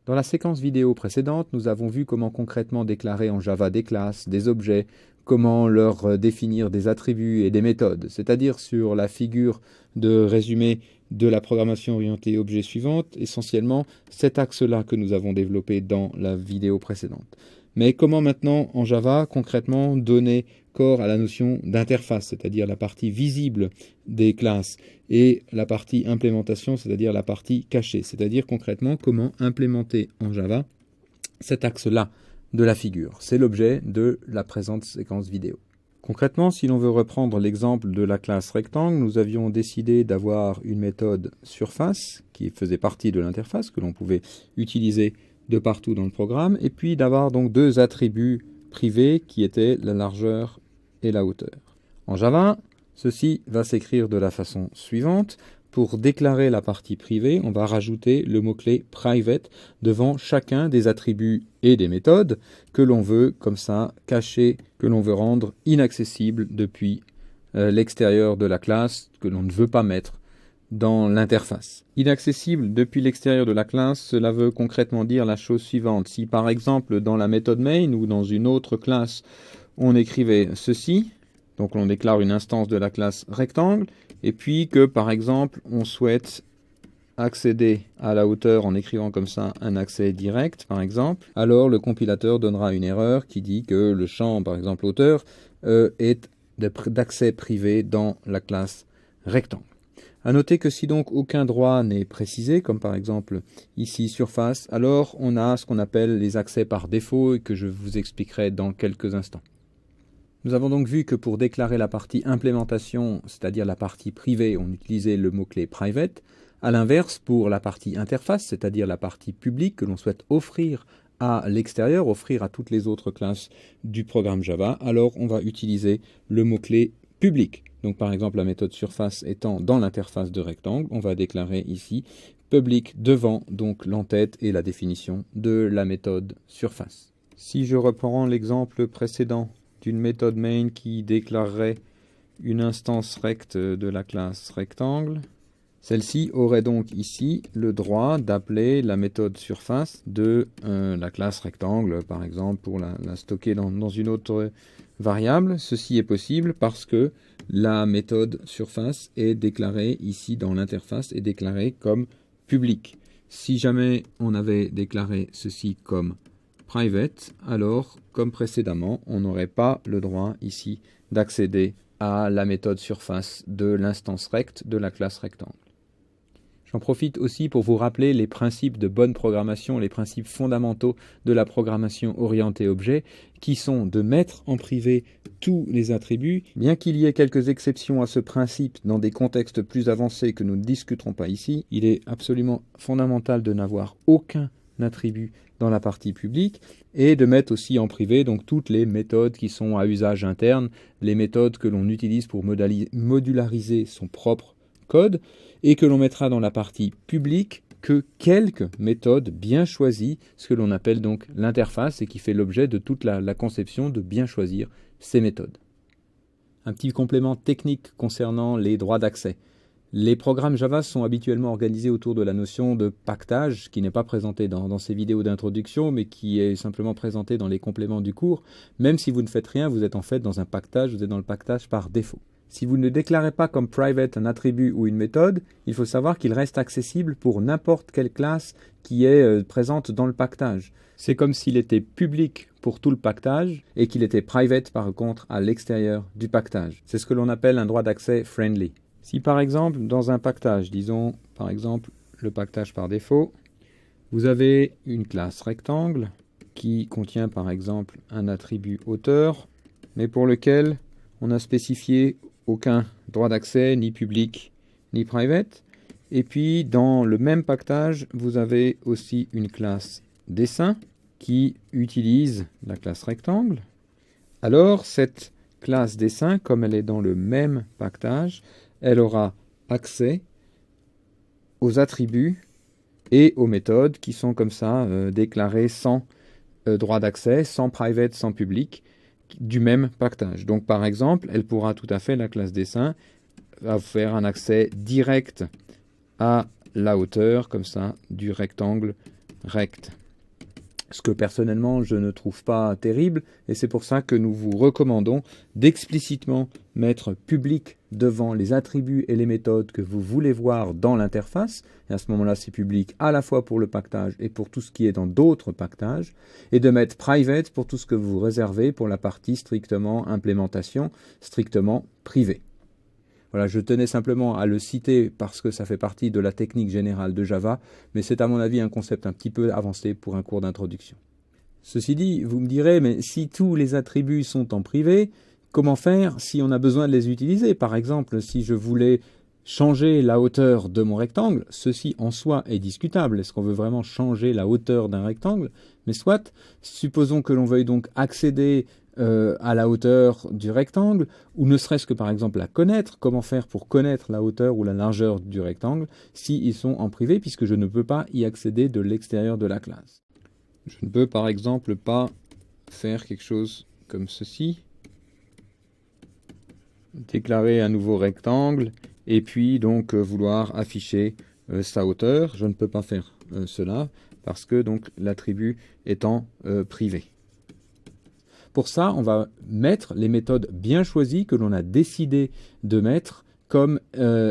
Dans la séquence vidéo précédente, nous avons vu comment concrètement déclarer en Java des classes, des objets, comment leur définir des attributs et des méthodes, c'est-à-dire sur la figure de résumé de la programmation orientée objet suivante, essentiellement cet axe-là que nous avons développé dans la vidéo précédente. Mais comment maintenant en Java concrètement donner corps à la notion d'interface, c'est-à-dire la partie visible des classes, et la partie implémentation, c'est-à-dire la partie cachée, c'est-à-dire concrètement comment implémenter en Java cet axe-là de la figure. C'est l'objet de la présente séquence vidéo. Concrètement, si l'on veut reprendre l'exemple de la classe rectangle, nous avions décidé d'avoir une méthode surface qui faisait partie de l'interface que l'on pouvait utiliser de partout dans le programme, et puis d'avoir donc deux attributs privés qui étaient la largeur et la hauteur. En Java, ceci va s'écrire de la façon suivante. Pour déclarer la partie privée, on va rajouter le mot-clé private devant chacun des attributs et des méthodes que l'on veut comme ça cacher, que l'on veut rendre inaccessibles depuis l'extérieur de la classe, que l'on ne veut pas mettre dans l'interface. Inaccessible depuis l'extérieur de la classe, cela veut concrètement dire la chose suivante. Si par exemple dans la méthode main ou dans une autre classe, on écrivait ceci, donc on déclare une instance de la classe rectangle, et puis que par exemple on souhaite accéder à la hauteur en écrivant comme ça un accès direct par exemple, alors le compilateur donnera une erreur qui dit que le champ par exemple hauteur est d'accès privé dans la classe rectangle. À noter que si donc aucun droit n'est précisé, comme par exemple ici surface, alors on a ce qu'on appelle les accès par défaut et que je vous expliquerai dans quelques instants. Nous avons donc vu que pour déclarer la partie implémentation, c'est-à-dire la partie privée, on utilisait le mot-clé private. À l'inverse, pour la partie interface, c'est-à-dire la partie publique que l'on souhaite offrir à l'extérieur, offrir à toutes les autres classes du programme Java, alors on va utiliser le mot-clé public. Donc par exemple la méthode surface étant dans l'interface de rectangle, on va déclarer ici public devant donc l'entête et la définition de la méthode surface. Si je reprends l'exemple précédent d'une méthode main qui déclarerait une instance rect de la classe rectangle, celle-ci aurait donc ici le droit d'appeler la méthode surface de la classe rectangle, par exemple, pour la stocker dans une autre variable. Ceci est possible parce que la méthode surface est déclarée ici dans l'interface, est déclarée comme public. Si jamais on avait déclaré ceci comme private, alors, comme précédemment, on n'aurait pas le droit ici d'accéder à la méthode surface de l'instance rect de la classe rectangle. J'en profite aussi pour vous rappeler les principes de bonne programmation, les principes fondamentaux de la programmation orientée objet, qui sont de mettre en privé tous les attributs. Bien qu'il y ait quelques exceptions à ce principe dans des contextes plus avancés que nous ne discuterons pas ici, il est absolument fondamental de n'avoir aucun attribut dans la partie publique et de mettre aussi en privé donc toutes les méthodes qui sont à usage interne, les méthodes que l'on utilise pour modulariser son propre code et que l'on mettra dans la partie publique que quelques méthodes bien choisies, ce que l'on appelle donc l'interface et qui fait l'objet de toute la conception de bien choisir ces méthodes. Un petit complément technique concernant les droits d'accès. Les programmes Java sont habituellement organisés autour de la notion de pactage, qui n'est pas présentée dans ces vidéos d'introduction, mais qui est simplement présentée dans les compléments du cours. Même si vous ne faites rien, vous êtes en fait dans un pactage, vous êtes dans le pactage par défaut. Si vous ne déclarez pas comme private un attribut ou une méthode, il faut savoir qu'il reste accessible pour n'importe quelle classe qui est présente dans le pactage. C'est comme s'il était public pour tout le pactage et qu'il était private par contre à l'extérieur du pactage. C'est ce que l'on appelle un droit d'accès friendly. Si par exemple dans un pactage, disons par exemple le pactage par défaut, vous avez une classe rectangle qui contient par exemple un attribut hauteur, mais pour lequel on n'a spécifié aucun droit d'accès, ni public, ni private. Et puis, dans le même pactage, vous avez aussi une classe dessin qui utilise la classe rectangle. Alors, cette classe dessin, comme elle est dans le même pactage, elle aura accès aux attributs et aux méthodes qui sont comme ça déclarées sans droit d'accès, sans private, sans public, du même pactage. Donc par exemple, elle pourra tout à fait, la classe dessin, faire un accès direct à la hauteur, comme ça, du rectangle rect. ce que personnellement je ne trouve pas terrible, et c'est pour ça que nous vous recommandons d'explicitement mettre public devant les attributs et les méthodes que vous voulez voir dans l'interface, et à ce moment-là c'est public à la fois pour le pactage et pour tout ce qui est dans d'autres pactages, et de mettre private pour tout ce que vous réservez pour la partie strictement implémentation, strictement privée. Voilà, je tenais simplement à le citer parce que ça fait partie de la technique générale de Java, mais c'est à mon avis un concept un petit peu avancé pour un cours d'introduction. Ceci dit, vous me direz, mais si tous les attributs sont en privé, comment faire si on a besoin de les utiliser? Par exemple, si je voulais changer la hauteur de mon rectangle, ceci en soi est discutable. Est-ce qu'on veut vraiment changer la hauteur d'un rectangle? Mais soit, supposons que l'on veuille donc accéder à la hauteur du rectangle, ou ne serait-ce que par exemple la connaître, comment faire pour connaître la hauteur ou la largeur du rectangle s'ils sont en privé, puisque je ne peux pas y accéder de l'extérieur de la classe. Je ne peux par exemple pas faire quelque chose comme ceci, déclarer un nouveau rectangle, et puis donc vouloir afficher sa hauteur. Je ne peux pas faire cela, parce que donc l'attribut étant privé. Pour ça, on va mettre les méthodes bien choisies que l'on a décidé de mettre comme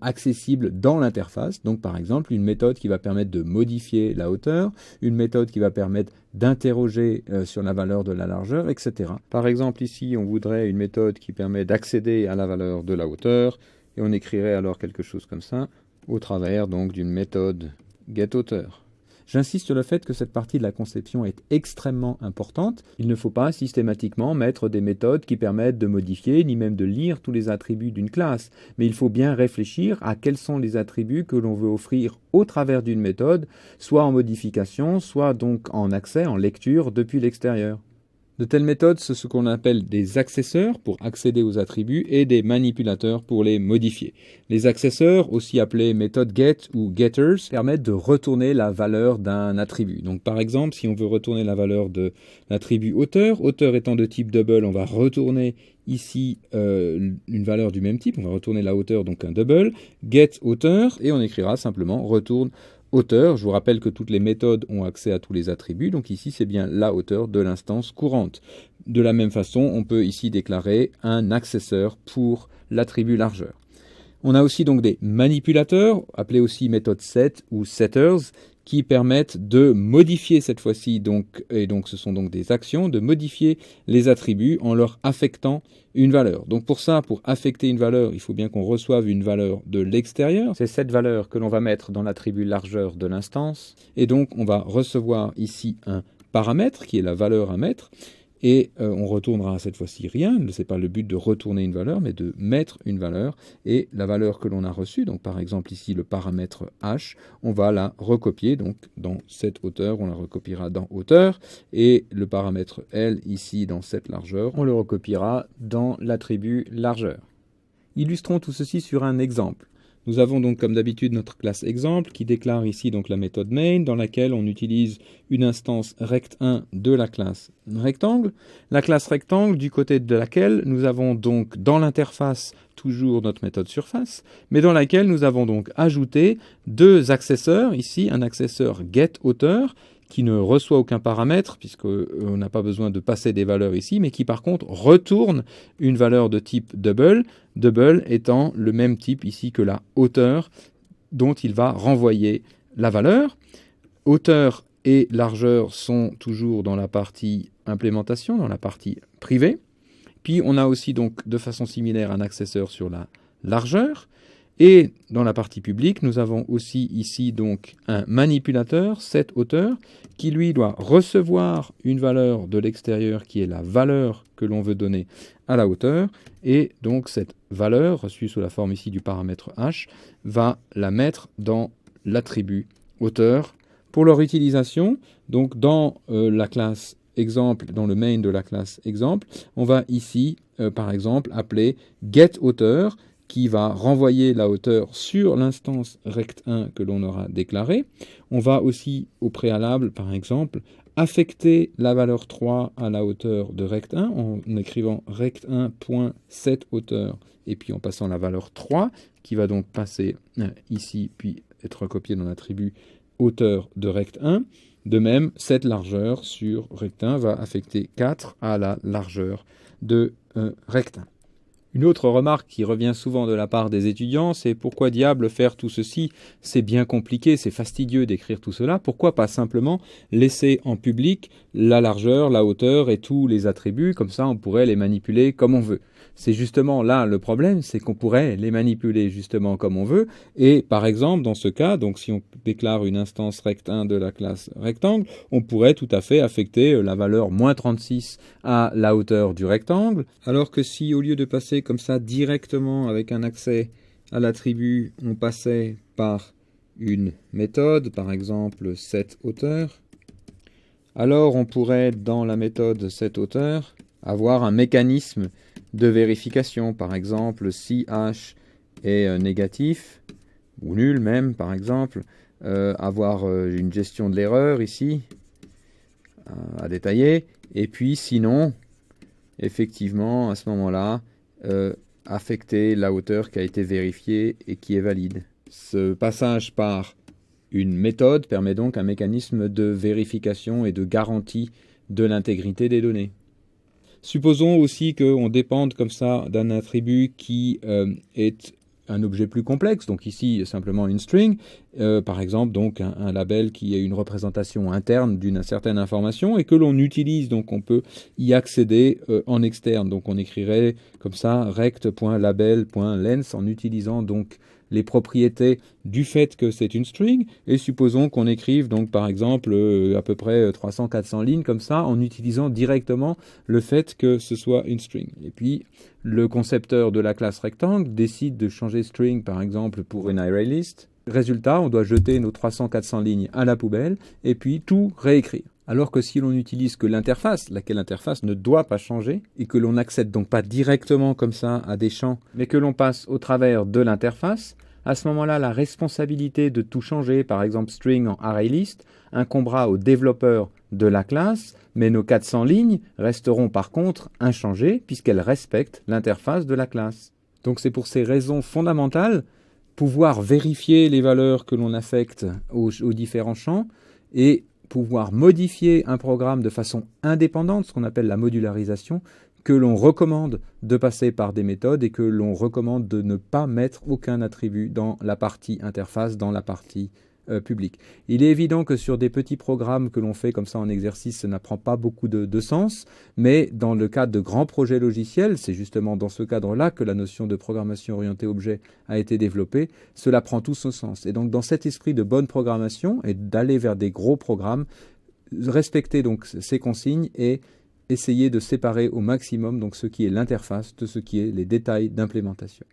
accessibles dans l'interface. Donc par exemple, une méthode qui va permettre de modifier la hauteur, une méthode qui va permettre d'interroger sur la valeur de la largeur, etc. Par exemple, ici, on voudrait une méthode qui permet d'accéder à la valeur de la hauteur, et on écrirait alors quelque chose comme ça, au travers donc d'une méthode getHauteur. J'insiste sur le fait que cette partie de la conception est extrêmement importante. Il ne faut pas systématiquement mettre des méthodes qui permettent de modifier, ni même de lire tous les attributs d'une classe. Mais il faut bien réfléchir à quels sont les attributs que l'on veut offrir au travers d'une méthode, soit en modification, soit donc en accès, en lecture depuis l'extérieur. De telles méthodes, c'est ce qu'on appelle des accesseurs pour accéder aux attributs et des manipulateurs pour les modifier. Les accesseurs, aussi appelés méthodes get ou getters, permettent de retourner la valeur d'un attribut. Donc par exemple, si on veut retourner la valeur de l'attribut hauteur, hauteur étant de type double, on va retourner ici une valeur du même type, on va retourner la hauteur, donc un double, get hauteur, et on écrira simplement retourne hauteur. Je vous rappelle que toutes les méthodes ont accès à tous les attributs, donc ici c'est bien la hauteur de l'instance courante. De la même façon, on peut ici déclarer un accesseur pour l'attribut largeur. On a aussi donc des manipulateurs, appelés aussi méthodes set ou setters, qui permettent de modifier cette fois-ci, et donc ce sont donc des actions, de modifier les attributs en leur affectant une valeur. Donc pour ça, pour affecter une valeur, il faut bien qu'on reçoive une valeur de l'extérieur. C'est cette valeur que l'on va mettre dans l'attribut largeur de l'instance. Et donc on va recevoir ici un paramètre qui est la valeur à mettre. Et on retournera cette fois-ci rien. Ce n'est pas le but de retourner une valeur, mais de mettre une valeur. Et la valeur que l'on a reçue, donc par exemple ici le paramètre h, on va la recopier. Donc dans cette hauteur, on la recopiera dans hauteur. Et le paramètre L ici dans cette largeur, on le recopiera dans l'attribut largeur. Illustrons tout ceci sur un exemple. Nous avons donc comme d'habitude notre classe exemple qui déclare ici donc la méthode main dans laquelle on utilise une instance rect1 de la classe rectangle. La classe rectangle du côté de laquelle nous avons donc dans l'interface toujours notre méthode surface, mais dans laquelle nous avons donc ajouté deux accesseurs, ici un accesseur getHauteur qui ne reçoit aucun paramètre, puisqu'on n'a pas besoin de passer des valeurs ici, mais qui par contre retourne une valeur de type double, double étant le même type ici que la hauteur dont il va renvoyer la valeur. Hauteur et largeur sont toujours dans la partie implémentation, dans la partie privée. Puis on a aussi donc de façon similaire un accesseur sur la largeur. Et dans la partie publique, nous avons aussi ici donc un manipulateur, setHauteur, qui lui doit recevoir une valeur de l'extérieur qui est la valeur que l'on veut donner à la hauteur. Et donc cette valeur, reçue sous la forme ici du paramètre h, va la mettre dans l'attribut hauteur. Pour leur utilisation, donc dans la classe exemple, dans le main de la classe exemple, on va ici, par exemple, appeler getHauteur, qui va renvoyer la hauteur sur l'instance rect1 que l'on aura déclarée. On va aussi, au préalable, par exemple, affecter la valeur 3 à la hauteur de rect1 en écrivant rect1.setHauteur et puis en passant la valeur 3 qui va donc passer ici puis être recopiée dans l'attribut hauteur de rect1. De même, cette largeur sur rectin va affecter 4 à la largeur de rectin. Une autre remarque qui revient souvent de la part des étudiants, c'est pourquoi diable faire tout ceci? C'est bien compliqué, c'est fastidieux d'écrire tout cela. Pourquoi pas simplement laisser en public la largeur, la hauteur et tous les attributs, comme ça on pourrait les manipuler comme on veut. C'est justement là le problème, c'est qu'on pourrait les manipuler justement comme on veut. Et par exemple, dans ce cas, donc si on déclare une instance rect1 de la classe rectangle, on pourrait tout à fait affecter la valeur moins 36 à la hauteur du rectangle, alors que si au lieu de passer comme ça directement avec un accès à l'attribut, on passait par une méthode, par exemple setHauteur, alors on pourrait dans la méthode setHauteur avoir un mécanisme de vérification, par exemple si h est négatif ou nul même, par exemple, avoir une gestion de l'erreur ici à détailler, et puis sinon effectivement à ce moment-là affecter la hauteur qui a été vérifiée et qui est valide. Ce passage par une méthode permet donc un mécanisme de vérification et de garantie de l'intégrité des données. Supposons aussi qu'on dépende comme ça d'un attribut qui est un objet plus complexe, donc ici simplement une string, par exemple donc un label qui est une représentation interne d'une certaine information et que l'on utilise, donc on peut y accéder en externe. Donc on écrirait comme ça rect.label.length en utilisant donc les propriétés du fait que c'est une string, et supposons qu'on écrive donc par exemple à peu près 300-400 lignes comme ça en utilisant directement le fait que ce soit une string. Et puis le concepteur de la classe rectangle décide de changer string par exemple pour une ArrayList. Résultat, on doit jeter nos 300-400 lignes à la poubelle et puis tout réécrire. Alors que si l'on n'utilise que l'interface, laquelle interface ne doit pas changer, et que l'on n'accède donc pas directement comme ça à des champs, mais que l'on passe au travers de l'interface, à ce moment-là, la responsabilité de tout changer, par exemple string en ArrayList, incombera au développeur de la classe, mais nos 400 lignes resteront par contre inchangées puisqu'elles respectent l'interface de la classe. Donc c'est pour ces raisons fondamentales, pouvoir vérifier les valeurs que l'on affecte aux différents champs et pouvoir modifier un programme de façon indépendante, ce qu'on appelle la modularisation, que l'on recommande de passer par des méthodes et que l'on recommande de ne pas mettre aucun attribut dans la partie interface, dans la partie publique. Il est évident que sur des petits programmes que l'on fait comme ça en exercice, ça n'apprend pas beaucoup de sens, mais dans le cadre de grands projets logiciels, c'est justement dans ce cadre-là que la notion de programmation orientée objet a été développée, cela prend tout son sens. Et donc dans cet esprit de bonne programmation et d'aller vers des gros programmes, respecter donc ces consignes et essayer de séparer au maximum donc ce qui est l'interface de ce qui est les détails d'implémentation.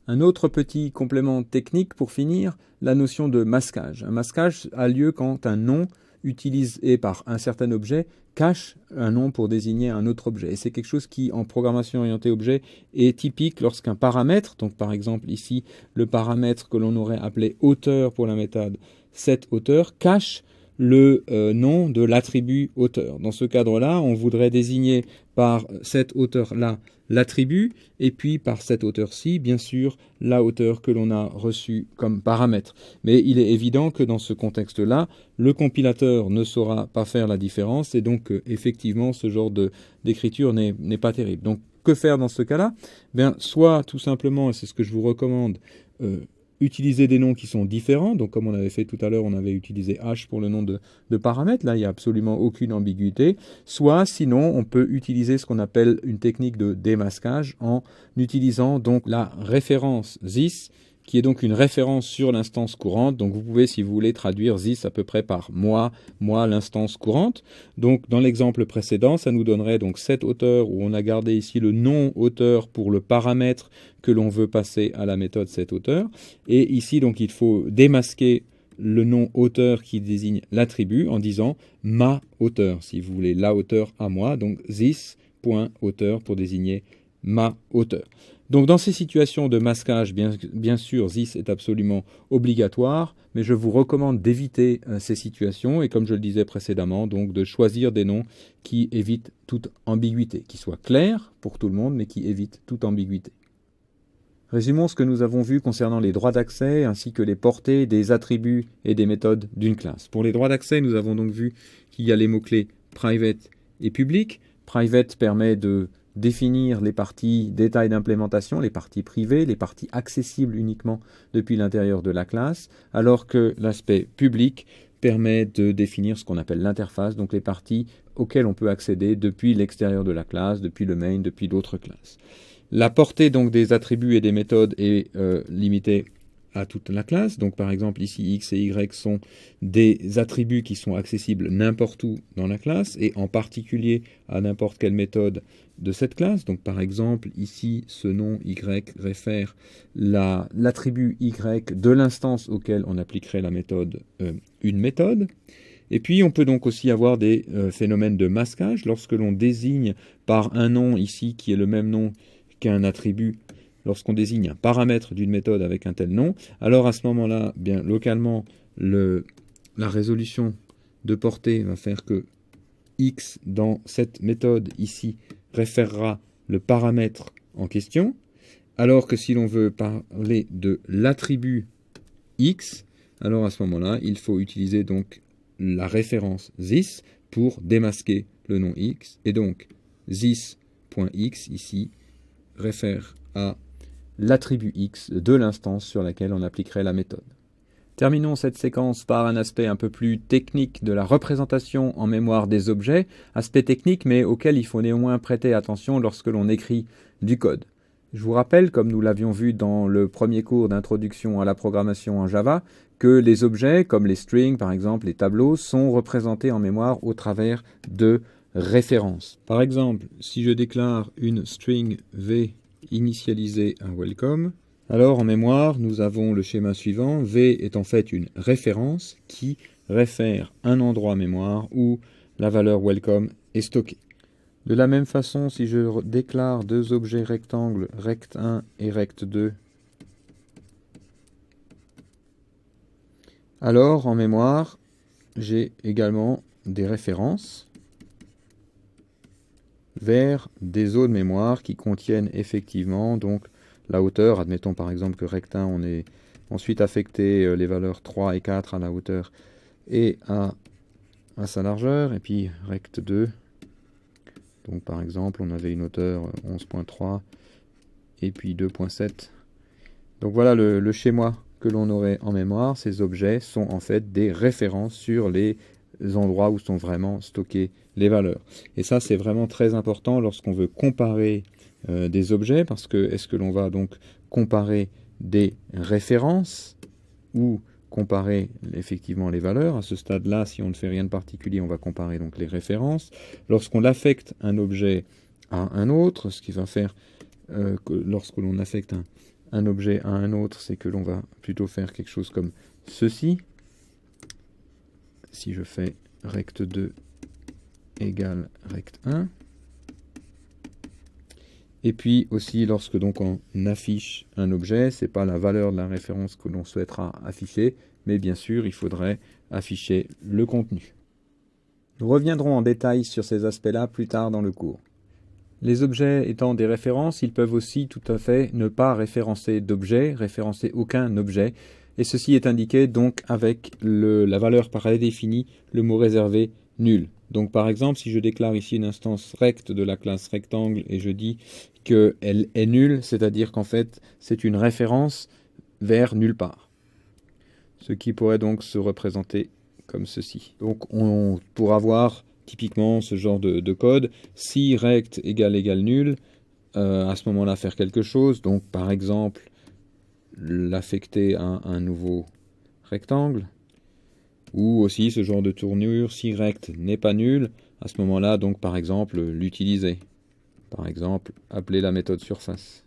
Un autre petit complément technique pour finir, la notion de masquage. Un masquage a lieu quand un nom utilisé par un certain objet cache un nom pour désigner un autre objet. Et c'est quelque chose qui, en programmation orientée objet, est typique lorsqu'un paramètre, donc par exemple ici le paramètre que l'on aurait appelé hauteur pour la méthode, cette hauteur cache le nom de l'attribut hauteur. Dans ce cadre-là, on voudrait désigner par cette hauteur-là l'attribut, et puis par cette hauteur-ci, bien sûr, la hauteur que l'on a reçue comme paramètre. Mais il est évident que dans ce contexte-là, le compilateur ne saura pas faire la différence, et donc effectivement, ce genre d'écriture n'est pas terrible. Donc, que faire dans ce cas-là? Bien, soit tout simplement, et c'est ce que je vous recommande, utiliser des noms qui sont différents, donc comme on avait fait tout à l'heure, on avait utilisé h pour le nom de paramètre, là il n'y a absolument aucune ambiguïté, soit sinon on peut utiliser ce qu'on appelle une technique de démasquage en utilisant donc la référence this, qui est donc une référence sur l'instance courante. Donc vous pouvez, si vous voulez, traduire this à peu près par moi l'instance courante. Donc dans l'exemple précédent, ça nous donnerait donc cette hauteur où on a gardé ici le nom hauteur pour le paramètre que l'on veut passer à la méthode cette hauteur. Et ici, donc, il faut démasquer le nom hauteur qui désigne l'attribut en disant ma hauteur, si vous voulez, la hauteur à moi. Donc this.hauteur pour désigner ma hauteur. Donc dans ces situations de masquage, bien sûr, this est absolument obligatoire, mais je vous recommande d'éviter ces situations et comme je le disais précédemment, donc de choisir des noms qui évitent toute ambiguïté, qui soient clairs pour tout le monde, mais qui évitent toute ambiguïté. Résumons ce que nous avons vu concernant les droits d'accès ainsi que les portées des attributs et des méthodes d'une classe. Pour les droits d'accès, nous avons donc vu qu'il y a les mots-clés private et public. Private permet de définir les parties détails d'implémentation, les parties privées, les parties accessibles uniquement depuis l'intérieur de la classe, alors que l'aspect public permet de définir ce qu'on appelle l'interface, donc les parties auxquelles on peut accéder depuis l'extérieur de la classe, depuis le main, depuis d'autres classes. La portée donc des attributs et des méthodes est limitée à toute la classe. Donc par exemple ici x et y sont des attributs qui sont accessibles n'importe où dans la classe et en particulier à n'importe quelle méthode de cette classe. Donc par exemple ici ce nom y réfère l'attribut y de l'instance auquel on appliquerait la méthode une méthode. Et puis on peut donc aussi avoir des phénomènes de masquage lorsque l'on désigne par un nom ici qui est le même nom qu'un attribut, lorsqu'on désigne un paramètre d'une méthode avec un tel nom, alors à ce moment-là, bien localement, la résolution de portée va faire que x dans cette méthode ici référera le paramètre en question, alors que si l'on veut parler de l'attribut x, alors à ce moment-là, il faut utiliser donc la référence this pour démasquer le nom x, et donc this.x ici réfère à l'attribut x de l'instance sur laquelle on appliquerait la méthode. Terminons cette séquence par un aspect un peu plus technique de la représentation en mémoire des objets, aspect technique mais auquel il faut néanmoins prêter attention lorsque l'on écrit du code. Je vous rappelle, comme nous l'avions vu dans le premier cours d'introduction à la programmation en Java, que les objets, comme les strings par exemple, les tableaux, sont représentés en mémoire au travers de références. Par exemple, si je déclare une string v initialisée à welcome, alors en mémoire, nous avons le schéma suivant. V est en fait une référence qui réfère un endroit mémoire où la valeur welcome est stockée. De la même façon, si je déclare deux objets rectangles, rect1 et rect2, alors en mémoire, j'ai également des références vers des zones mémoire qui contiennent effectivement donc la hauteur. Admettons par exemple que rect1, on ait ensuite affecté les valeurs 3 et 4 à la hauteur et à sa largeur, et puis rect2, donc par exemple on avait une hauteur 11.3 et puis 2.7. Donc voilà le schéma que l'on aurait en mémoire. Ces objets sont en fait des références sur les endroits où sont vraiment stockées les valeurs. Et ça, c'est vraiment très important lorsqu'on veut comparer des objets, parce que est-ce que l'on va donc comparer des références ou comparer effectivement les valeurs? À ce stade-là, si on ne fait rien de particulier, on va comparer donc les références. Lorsqu'on affecte un objet à un autre, ce qui va faire que lorsque l'on affecte un objet à un autre, c'est que l'on va plutôt faire quelque chose comme ceci. Si je fais rect2 égale rect1. Et puis aussi, lorsque donc on affiche un objet, ce n'est pas la valeur de la référence que l'on souhaitera afficher, mais bien sûr, il faudrait afficher le contenu. Nous reviendrons en détail sur ces aspects-là plus tard dans le cours. Les objets étant des références, ils peuvent aussi tout à fait ne pas référencer d'objet, référencer aucun objet, et ceci est indiqué donc avec la valeur prédéfinie, le mot réservé nul. Donc par exemple, si je déclare ici une instance rect de la classe rectangle et je dis qu'elle est nulle, c'est-à-dire qu'en fait c'est une référence vers nulle part. Ce qui pourrait donc se représenter comme ceci. Donc on pourra voir typiquement ce genre de code. Si rect égale nul, à ce moment-là faire quelque chose. Donc par exemple l'affecter à un nouveau rectangle. Ou aussi ce genre de tournure, si rect n'est pas nul, à ce moment-là, donc par exemple, l'utiliser. Par exemple, appeler la méthode surface.